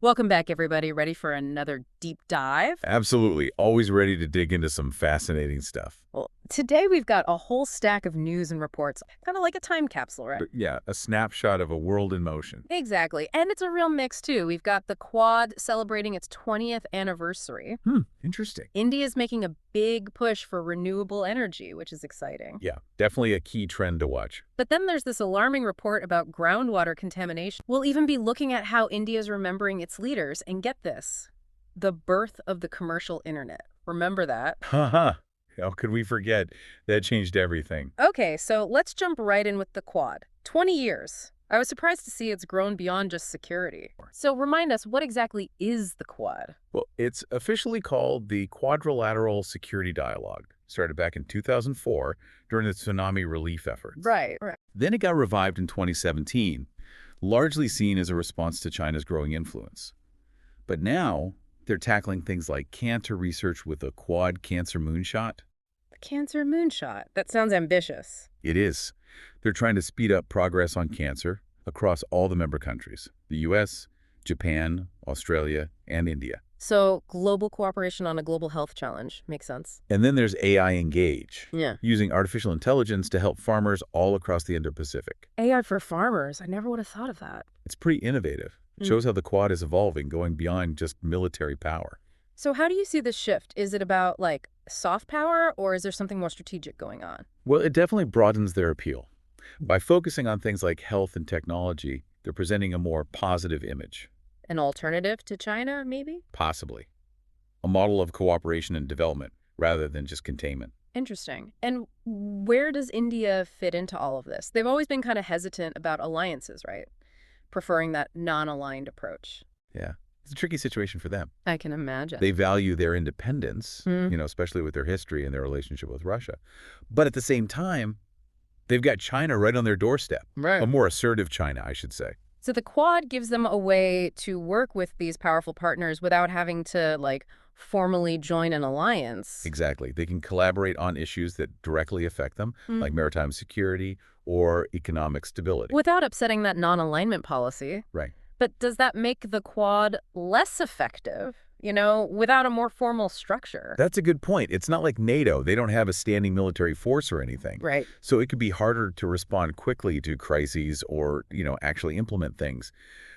Welcome back, everybody. Ready for another deep dive? Absolutely. Always ready to dig into some fascinating stuff. Well, today we've got a whole stack of news and reports, kind of like a time capsule, right? But yeah, a snapshot of a world in motion. Exactly. And it's a real mix, too. We've got the Quad celebrating its 20th anniversary. Interesting. India's making a big push for renewable energy, which is exciting. Yeah, definitely a key trend to watch. But then there's this alarming report about groundwater contamination. We'll even be looking at how India's remembering its leaders. And get this, the birth of the commercial internet. Remember that? Haha. How could we forget? That changed everything. Okay, so let's jump right in with the Quad. 20 years. I was surprised to see it's grown beyond just security. So remind us, what exactly is the Quad? Well, it's officially called the Quadrilateral Security Dialogue. Started back in 2004 during the tsunami relief efforts. Right. Then it got revived in 2017, largely seen as a response to China's growing influence. But now, they're tackling things like cancer research with a Quad Cancer Moonshot. The Cancer Moonshot. That sounds ambitious. It is. They're trying to speed up progress on cancer across all the member countries, the US, Japan, Australia, and India. So global cooperation on a global health challenge. Makes sense. And then there's AI Engage, Yeah. using artificial intelligence to help farmers all across the Indo-Pacific. AI for farmers. I never would have thought of that. It's pretty innovative. It shows how the Quad is evolving, going beyond just military power. So how do you see this shift? Is it about, like, soft power, or is there something more strategic going on? Well, it definitely broadens their appeal. By focusing on things like health and technology, they're presenting a more positive image. An alternative to China, maybe? Possibly. A model of cooperation and development rather than just containment. Interesting. And where does India fit into all of this? They've always been kind of hesitant about alliances, right? Preferring that non-aligned approach. Yeah. It's a tricky situation for them. I can imagine. They value their independence, Hmm. especially with their history and their relationship with Russia. But at the same time, they've got China right on their doorstep. Right. A more assertive China, I should say. So the Quad gives them a way to work with these powerful partners without having to, like, formally join an alliance. Exactly. They can collaborate on issues that directly affect them, Mm. like maritime security or economic stability. Without upsetting that non-alignment policy. Right. But does that make the Quad less effective, without a more formal structure? That's a good point. It's not like NATO. They don't have a standing military force or anything. Right. So it could be harder to respond quickly to crises or, actually implement things.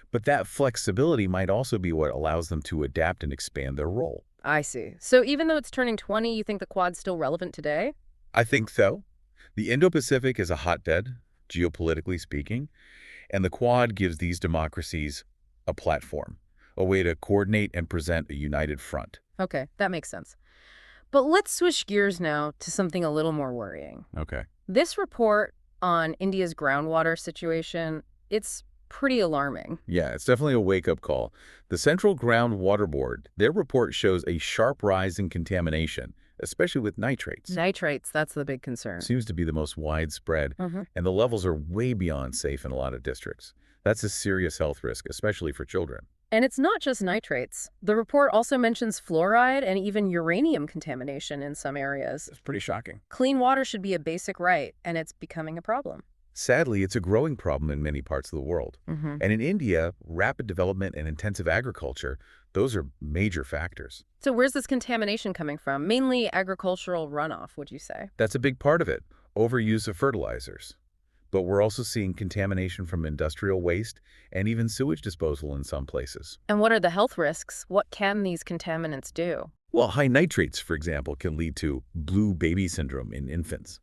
But that flexibility might also be what allows them to adapt and expand their role. I see. So even though it's turning 20, you think the Quad's still relevant today? I think so. The Indo-Pacific is a hotbed, geopolitically speaking, and the Quad gives these democracies a platform, a way to coordinate and present a united front. Okay, that makes sense. But let's switch gears now to something a little more worrying. Okay. This report on India's groundwater situation, it's pretty alarming. Yeah, it's definitely a wake-up call. The Central Groundwater Board, their report shows a sharp rise in contamination, especially with nitrates. Nitrates, that's the big concern. Seems to be the most widespread, and the levels are way beyond safe in a lot of districts. That's a serious health risk, especially for children. And it's not just nitrates. The report also mentions fluoride and even uranium contamination in some areas. It's pretty shocking. Clean water should be a basic right, and it's becoming a problem. Sadly, it's a growing problem in many parts of the world. And in India, rapid development and intensive agriculture, those are major factors. So where's this contamination coming from? Mainly agricultural runoff, would you say? That's a big part of it, overuse of fertilizers. But we're also seeing contamination from industrial waste and even sewage disposal in some places. And what are the health risks? What can these contaminants do? Well, high nitrates, for example, can lead to blue baby syndrome in infants.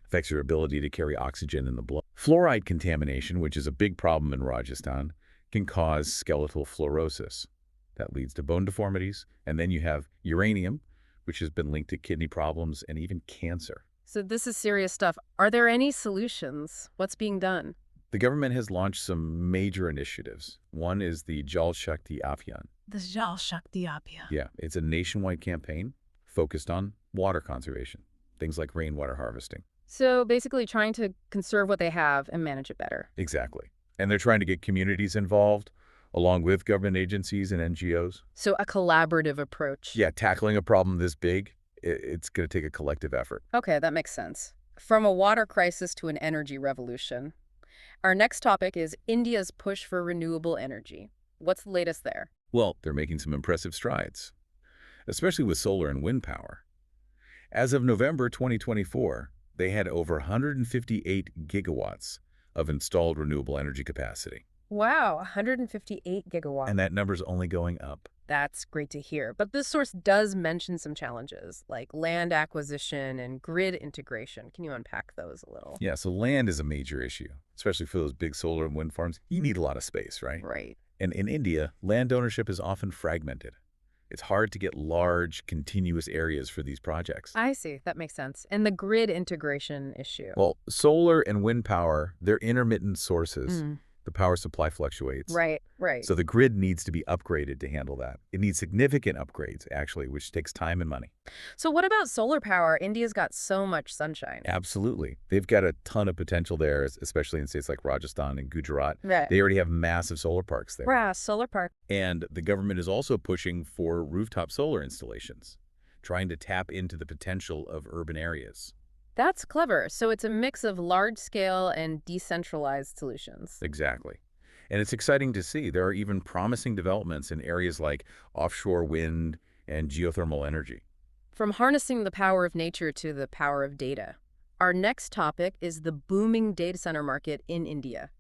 Affects your ability to carry oxygen in the blood. Fluoride contamination, which is a big problem in Rajasthan, can cause skeletal fluorosis. That leads to bone deformities. And then you have uranium, which has been linked to kidney problems and even cancer. So this is serious stuff. Are there any solutions? What's being done? The government has launched some major initiatives. One is the Jal Shakti Abhiyan. The Jal Shakti Abhiyan. Yeah, it's a nationwide campaign focused on water conservation, things like rainwater harvesting. So basically trying to conserve what they have and manage it better. Exactly. And they're trying to get communities involved, along with government agencies and NGOs. So a collaborative approach. Yeah, tackling a problem this big, it's going to take a collective effort. Okay, that makes sense. From a water crisis to an energy revolution. Our next topic is India's push for renewable energy. What's the latest there? Well, they're making some impressive strides, especially with solar and wind power. As of November 2024, they had over 158 gigawatts of installed renewable energy capacity. Wow, 158 gigawatts. And that number's only going up. That's great to hear. But this source does mention some challenges, like land acquisition and grid integration. Can you unpack those a little? Yeah, so land is a major issue, especially for those big solar and wind farms. You need a lot of space, right? Right. And in India, land ownership is often fragmented. It's hard to get large, continuous areas for these projects. I see. That makes sense. And the grid integration issue. Well, solar and wind power, they're intermittent sources. Mm. The power supply fluctuates. Right, right. So the grid needs to be upgraded to handle that. It needs significant upgrades, actually, which takes time and money. So what about solar power? India's got so much sunshine. Absolutely. They've got a ton of potential there, especially in states like Rajasthan and Gujarat. Right. They already have massive solar parks there. Wow, solar park. And the government is also pushing for rooftop solar installations, trying to tap into the potential of urban areas. That's clever. So it's a mix of large-scale and decentralized solutions. Exactly. And it's exciting to see. There are even promising developments in areas like offshore wind and geothermal energy. From harnessing the power of nature to the power of data. Our next topic is the booming data center market in India.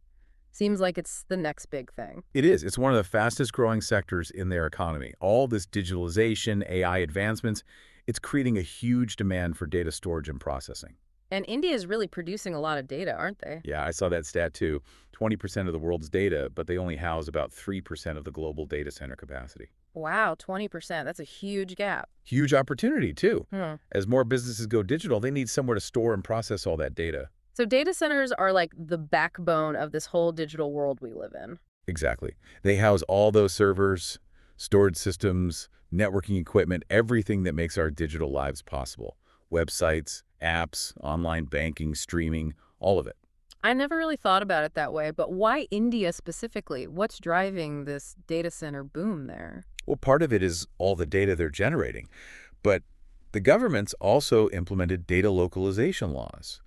Seems like it's the next big thing. It is. It's one of the fastest growing sectors in their economy. All this digitalization, AI advancements, it's creating a huge demand for data storage and processing. And India is really producing a lot of data, aren't they? Yeah, I saw that stat too. 20% of the world's data, but they only house about 3% of the global data center capacity. Wow, 20%. That's a huge gap. Huge opportunity too. Hmm. As more businesses go digital, they need somewhere to store and process all that data. So data centers are like the backbone of this whole digital world we live in. Exactly. They house all those servers, storage systems, networking equipment, everything that makes our digital lives possible. Websites, apps, online banking, streaming, all of it. I never really thought about it that way, but why India specifically? What's driving this data center boom there? Well, part of it is all the data they're generating, but the government's also implemented data localization laws,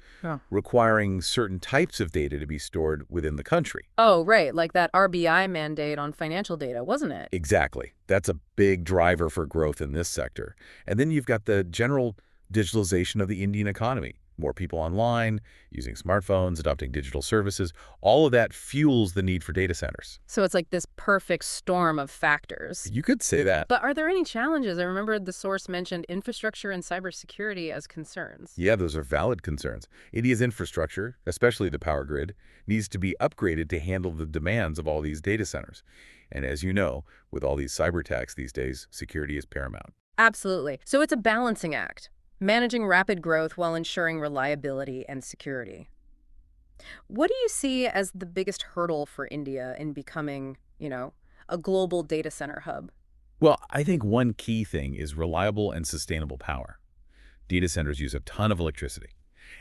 requiring certain types of data to be stored within the country. Oh, right, like that RBI mandate on financial data, wasn't it? Exactly. That's a big driver for growth in this sector. And then you've got the general digitalization of the Indian economy. More people online, using smartphones, adopting digital services. All of that fuels the need for data centers. So it's like this perfect storm of factors. You could say that. But are there any challenges? I remember the source mentioned infrastructure and cybersecurity as concerns. Yeah, those are valid concerns. India's infrastructure, especially the power grid, needs to be upgraded to handle the demands of all these data centers. And as you know, with all these cyber attacks these days, security is paramount. Absolutely. So it's a balancing act, managing rapid growth while ensuring reliability and security. What do you see as the biggest hurdle for India in becoming, a global data center hub? Well, I think one key thing is reliable and sustainable power. Data centers use a ton of electricity.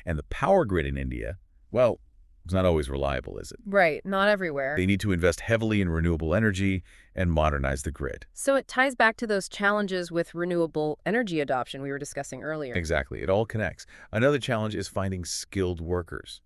And the power grid in India, well, it's not always reliable, is it? Right, not everywhere. They need to invest heavily in renewable energy and modernize the grid. So it ties back to those challenges with renewable energy adoption we were discussing earlier. Exactly. It all connects. Another challenge is finding skilled workers.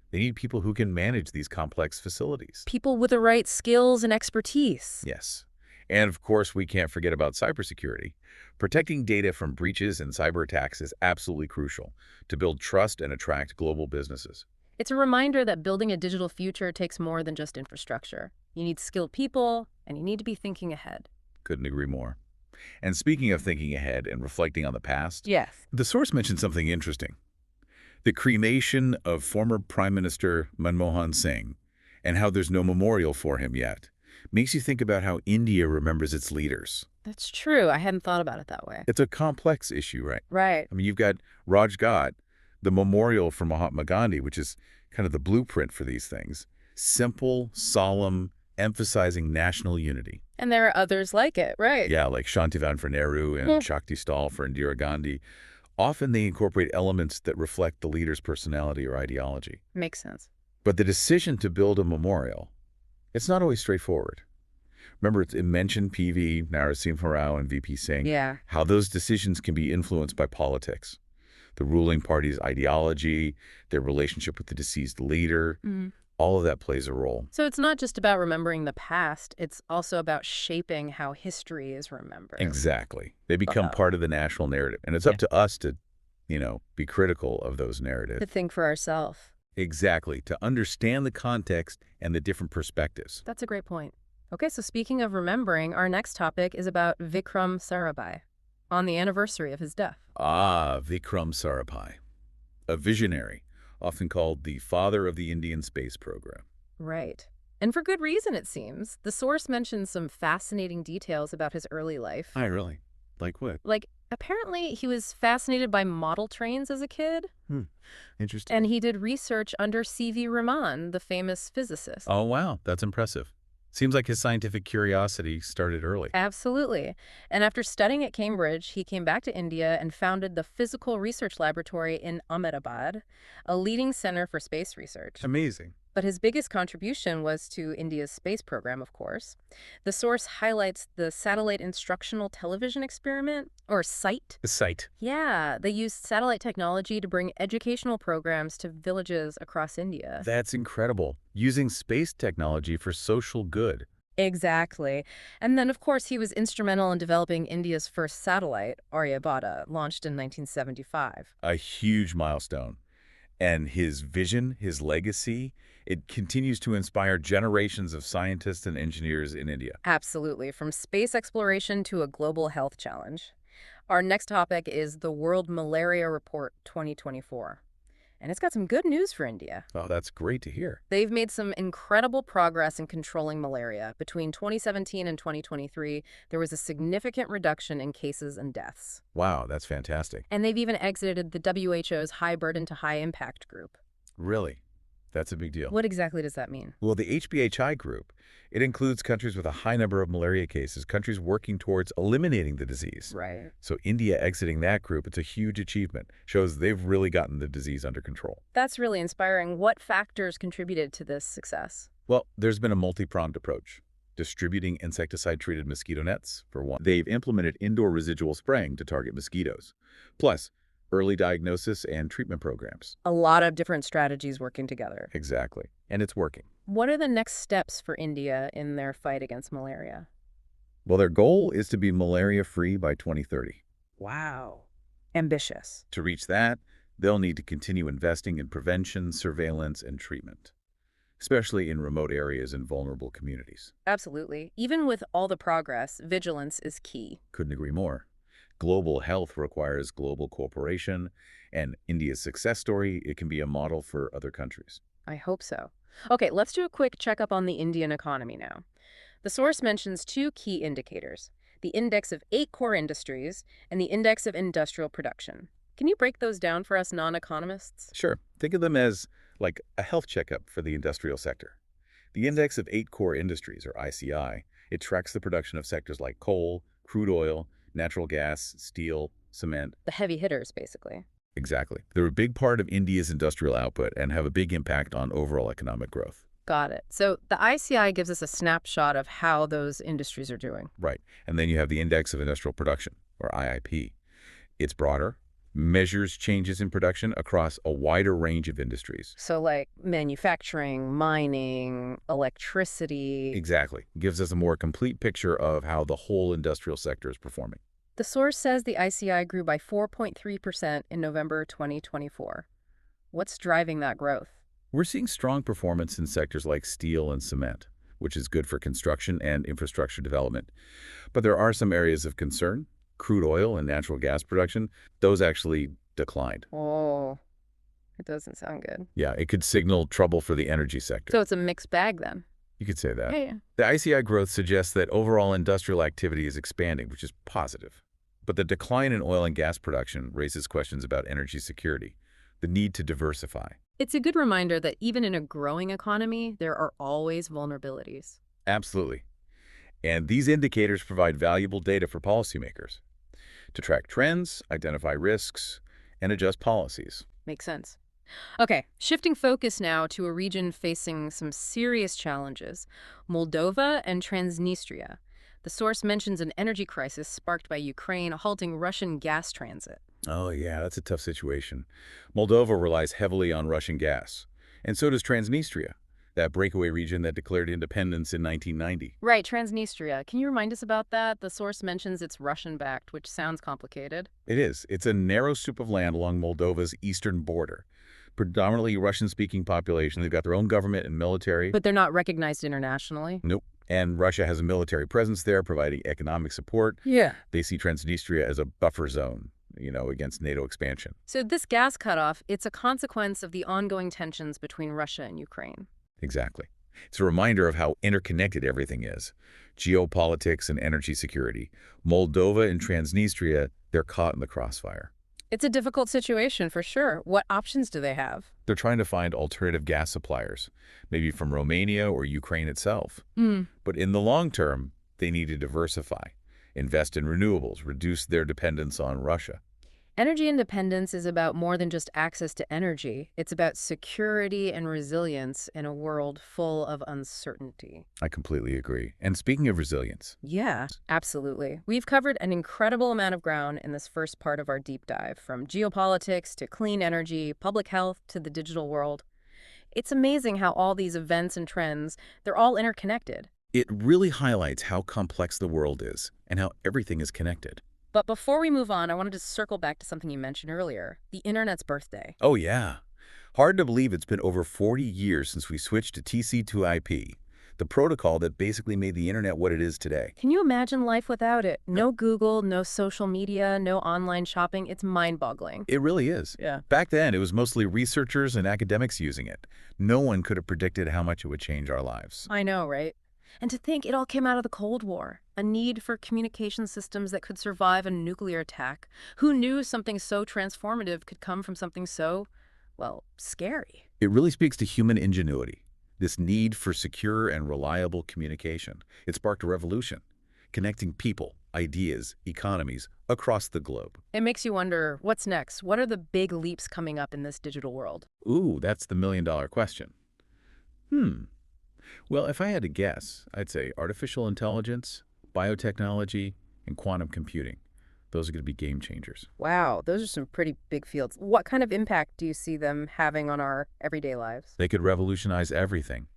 They need people who can manage these complex facilities. People with the right skills and expertise. Yes. And of course, we can't forget about cybersecurity. Protecting data from breaches and cyber attacks is absolutely crucial to build trust and attract global businesses. It's a reminder that building a digital future takes more than just infrastructure. You need skilled people, and you need to be thinking ahead. Couldn't agree more. And speaking of thinking ahead and reflecting on the past, Yes. the source mentioned something interesting. The cremation of former Prime Minister Manmohan Singh and how there's no memorial for him yet makes you think about how India remembers its leaders. That's true. I hadn't thought about it that way. It's a complex issue, right? Right. I mean, you've got Raj Ghat, the memorial for Mahatma Gandhi, which is kind of the blueprint for these things. Simple, solemn, emphasizing national unity. And there are others like it, right? Yeah, like Shantivan for Nehru and Shakti Sthal for Indira Gandhi. Often they incorporate elements that reflect the leader's personality or ideology. Makes sense. But the decision to build a memorial, it's not always straightforward. Remember, it mentioned PV, Narasimha Rao, and VP Singh, Yeah. how those decisions can be influenced by politics. The ruling party's ideology, their relationship with the deceased leader. All of that plays a role. So it's not just about remembering the past, it's also about shaping how history is remembered. Exactly. They become Wow. part of the national narrative, and it's Yeah. up to us to, be critical of those To narratives. think for ourselves. Exactly, to understand the context and the different perspectives. That's a great point. Okay, so speaking of remembering, our next topic is about Vikram Sarabhai on the anniversary of his death. Ah, Vikram Sarabhai, a visionary, often called the father of the Indian space program. Right. And for good reason, it seems. The source mentions some fascinating details about his early life. Hi, really? Like what? Like, apparently, he was fascinated by model trains as a kid, Hmm, interesting. and he did research under C.V. Raman, the famous physicist. Oh, wow, that's impressive. Seems like his scientific curiosity started early. Absolutely. And after studying at Cambridge, he came back to India and founded the Physical Research Laboratory in Ahmedabad, a leading center for space research. Amazing. But his biggest contribution was to India's space program, of course. The source highlights the Satellite Instructional Television Experiment, or SITE. The site. Yeah, they used satellite technology to bring educational programs to villages across India. That's incredible. Using space technology for social good. Exactly. And then, of course, he was instrumental in developing India's first satellite, Aryabhata, launched in 1975. A huge milestone. And his vision, his legacy, it continues to inspire generations of scientists and engineers in India. Absolutely, from space exploration to a global health challenge. Our next topic is the World Malaria Report 2024. And it's got some good news for India. Oh, that's great to hear. They've made some incredible progress in controlling malaria. Between 2017 and 2023, there was a significant reduction in cases and deaths. Wow, that's fantastic. And they've even exited the WHO's high burden to high impact group. Really, that's a big deal. What exactly does that mean? Well, the HBHI group, it includes countries with a high number of malaria cases, countries working towards eliminating the disease. Right. So India exiting that group, it's a huge achievement. Shows they've really gotten the disease under control. That's really inspiring. What factors contributed to this success? Well, there's been a multi-pronged approach. Distributing insecticide-treated mosquito nets, for one. They've implemented indoor residual spraying to target mosquitoes. Plus, early diagnosis and treatment programs. A lot of different strategies working together. Exactly. And it's working. What are the next steps for India in their fight against malaria? Well, their goal is to be malaria-free by 2030. Wow. Ambitious. To reach that, they'll need to continue investing in prevention, surveillance, and treatment, especially in remote areas and vulnerable communities. Absolutely. Even with all the progress, vigilance is key. Couldn't agree more. Global health requires global cooperation, and India's success story, it can be a model for other countries. I hope so. Okay, let's do a quick checkup on the Indian economy now. The source mentions two key indicators, the index of 8 core industries and the index of industrial production. Can you break those down for us non-economists? Sure, think of them as like a health checkup for the industrial sector. The Index of 8 Core Industries, or ICI, it tracks the production of sectors like coal, crude oil, natural gas, steel, cement. The heavy hitters, basically. Exactly. They're a big part of India's industrial output and have a big impact on overall economic growth. Got it. So the ICI gives us a snapshot of how those industries are doing. Right. And then you have the Index of Industrial Production, or IIP. It's broader, measures changes in production across a wider range of industries. So like manufacturing, mining, electricity. Exactly. Gives us a more complete picture of how the whole industrial sector is performing. The source says the ICI grew by 4.3% in November 2024. What's driving that growth? We're seeing strong performance in sectors like steel and cement, which is good for construction and infrastructure development. But there are some areas of concern. Crude oil and natural gas production, those actually declined. Oh, it doesn't sound good. Yeah, it could signal trouble for the energy sector. So it's a mixed bag then. You could say that. Yeah. The ICI growth suggests that overall industrial activity is expanding, which is positive. But the decline in oil and gas production raises questions about energy security, the need to diversify. It's a good reminder that even in a growing economy, there are always vulnerabilities. Absolutely. And these indicators provide valuable data for policymakers to track trends, identify risks, and adjust policies. Makes sense. Okay, shifting focus now to a region facing some serious challenges, Moldova and Transnistria. The source mentions an energy crisis sparked by Ukraine halting Russian gas transit. Oh, yeah, that's a tough situation. Moldova relies heavily on Russian gas, and so does Transnistria. that breakaway region that declared independence in 1990. Right, Transnistria. Can you remind us about that? The source mentions it's Russian-backed, which sounds complicated. It is. It's a narrow strip of land along Moldova's eastern border. Predominantly Russian-speaking population. They've got their own government and military. But they're not recognized internationally? Nope. And Russia has a military presence there, providing economic support. Yeah. They see Transnistria as a buffer zone, against NATO expansion. So this gas cutoff, it's a consequence of the ongoing tensions between Russia and Ukraine. Exactly. It's a reminder of how interconnected everything is. Geopolitics and energy security. Moldova and Transnistria, they're caught in the crossfire. It's a difficult situation for sure. What options do they have? They're trying to find alternative gas suppliers, maybe from Romania or Ukraine itself. But in the long term, they need to diversify, invest in renewables, reduce their dependence on Russia. Energy independence is about more than just access to energy. It's about security and resilience in a world full of uncertainty. I completely agree. And speaking of resilience, Yeah, absolutely. We've covered an incredible amount of ground in this first part of our deep dive, from geopolitics to clean energy, public health to the digital world. It's amazing how all these events and trends, they're all interconnected. it really highlights how complex the world is and how everything is connected. But before we move on, I wanted to circle back to something you mentioned earlier, the internet's birthday. Oh, yeah. Hard to believe it's been over 40 years since we switched to TC2IP, the protocol that basically made the internet what it is today. Can you imagine life without it? No Google, no social media, no online shopping. It's mind-boggling. It really is. Yeah. Back then, it was mostly researchers and academics using it. No one could have predicted how much it would change our lives. I know, right? And to think it all came out of the Cold War, a need for communication systems that could survive a nuclear attack. Who knew something so transformative could come from something so, well, scary? It really speaks to human ingenuity, this need for secure and reliable communication. It sparked a revolution, connecting people, ideas, economies across the globe. It makes you wonder, what's next? What are the big leaps coming up in this digital world? Ooh, that's the million-dollar question. Well, if I had to guess, I'd say artificial intelligence, biotechnology, and quantum computing. Those are going to be game changers. Wow, those are some pretty big fields. What kind of impact do you see them having on our everyday lives? They could revolutionize everything.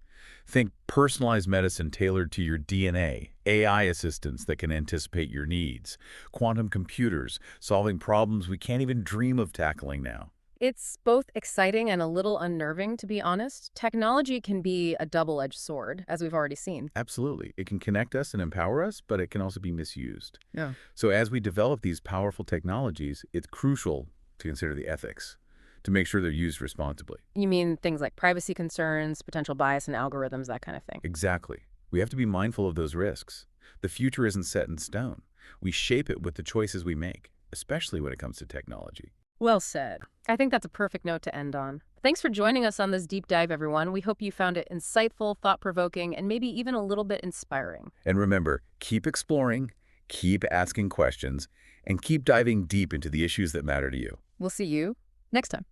Think personalized medicine tailored to your DNA, AI assistants that can anticipate your needs, quantum computers solving problems we can't even dream of tackling now. It's both exciting and a little unnerving, to be honest. Technology can be a double-edged sword, as we've already seen. Absolutely. It can connect us and empower us, but it can also be misused. Yeah. So as we develop these powerful technologies, it's crucial to consider the ethics, to make sure they're used responsibly. You mean things like privacy concerns, potential bias in algorithms, that kind of thing? Exactly. We have to be mindful of those risks. The future isn't set in stone. We shape it with the choices we make, especially when it comes to technology. Well said. I think that's a perfect note to end on. Thanks for joining us on this deep dive, everyone. We hope you found it insightful, thought-provoking, and maybe even a little bit inspiring. And remember, keep exploring, keep asking questions, and keep diving deep into the issues that matter to you. We'll see you next time.